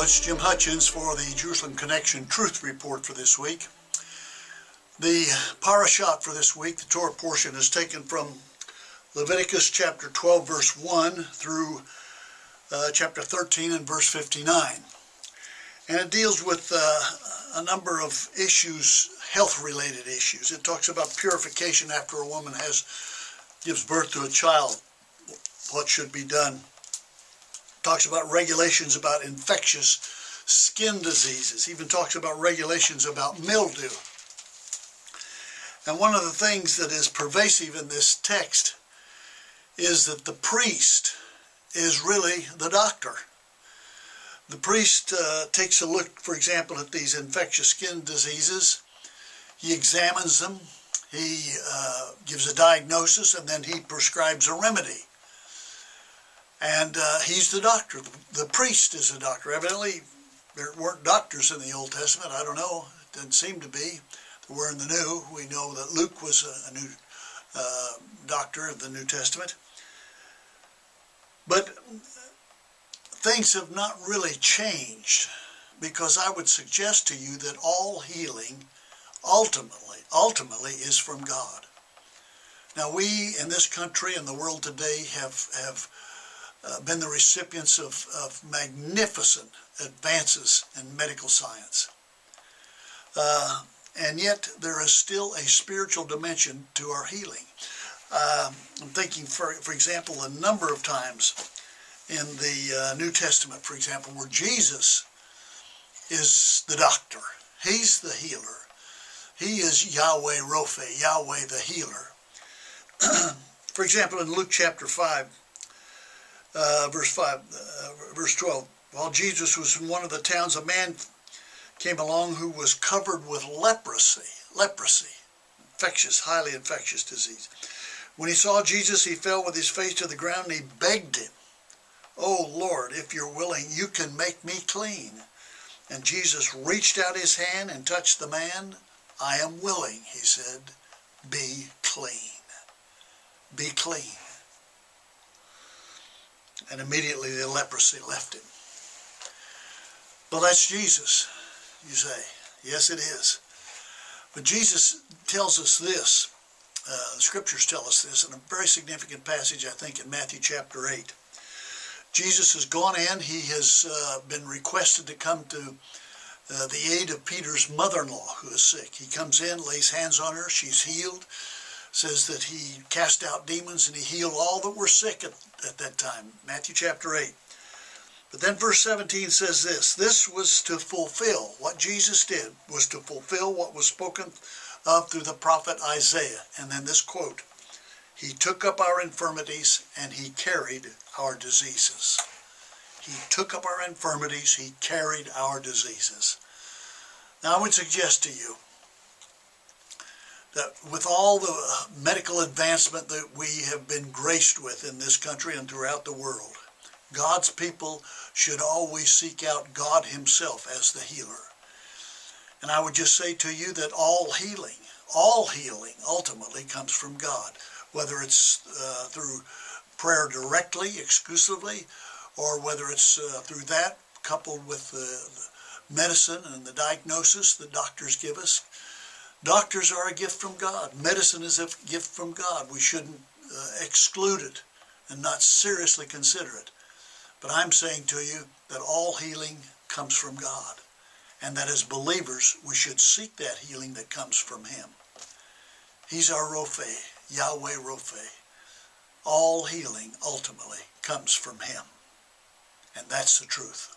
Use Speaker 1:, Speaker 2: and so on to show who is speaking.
Speaker 1: it's Jim Hutchins for the Jerusalem Connection Truth Report for this week. The parashat for this week, the Torah portion, is taken from Leviticus chapter 12 verse 1 through chapter 13 and verse 59. And it deals with a number of issues, health-related issues. It talks about purification after a woman gives birth to a child, what should be done. Talks about regulations about infectious skin diseases, even talks about regulations about mildew. And one of the things that is pervasive in this text is that the priest is really the doctor. The priest takes a look, for example, at these infectious skin diseases. He examines them, he gives a diagnosis, and then he prescribes a remedy. And he's the doctor. The priest is the doctor. Evidently, there weren't doctors in the Old Testament. I don't know. It didn't seem to be. There were in the New. We know that Luke was a new doctor of the New Testament. But things have not really changed, because I would suggest to you that all healing ultimately is from God. Now, we in this country and the world today have been the recipients of magnificent advances in medical science. And yet there is still a spiritual dimension to our healing. I'm thinking, for example, a number of times in the New Testament, for example, where Jesus is the doctor. He's the healer. He is Yahweh Rophe, Yahweh the healer. For example, in Luke chapter 5, verse 12, while Jesus was in one of the towns, a man came along who was covered with leprosy, highly infectious disease. When he saw Jesus, he fell with his face to the ground and he begged him, "Oh Lord, if you're willing, you can make me clean." And Jesus reached out his hand and touched the man. "I am willing," he said, "be clean." Be clean. And immediately the leprosy left him. Well, that's Jesus, you say. Yes, it is. But Jesus tells us this. The scriptures tell us this in a very significant passage, I think, in Matthew chapter 8. Jesus has gone in. He has been requested to come to the aid of Peter's mother-in-law, who is sick. He comes in, lays hands on her. She's healed. Says that he cast out demons and he healed all that were sick at that time. Matthew chapter 8. But then verse 17 says this. This was to fulfill, what Jesus did was to fulfill what was spoken of through the prophet Isaiah. And then this quote, "He took up our infirmities and he carried our diseases." He took up our infirmities, he carried our diseases. Now I would suggest to you that with all the medical advancement that we have been graced with in this country and throughout the world, God's people should always seek out God himself as the healer. And I would just say to you that all healing ultimately comes from God, whether it's through prayer directly, exclusively, or whether it's through that coupled with the medicine and the diagnosis that doctors give us. Doctors are a gift from God. Medicine is a gift from God. We shouldn't exclude it and not seriously consider it. But I'm saying to you that all healing comes from God, and that as believers we should seek that healing that comes from him. He's our Rophe, Yahweh Rophe. All healing ultimately comes from him, and that's the truth.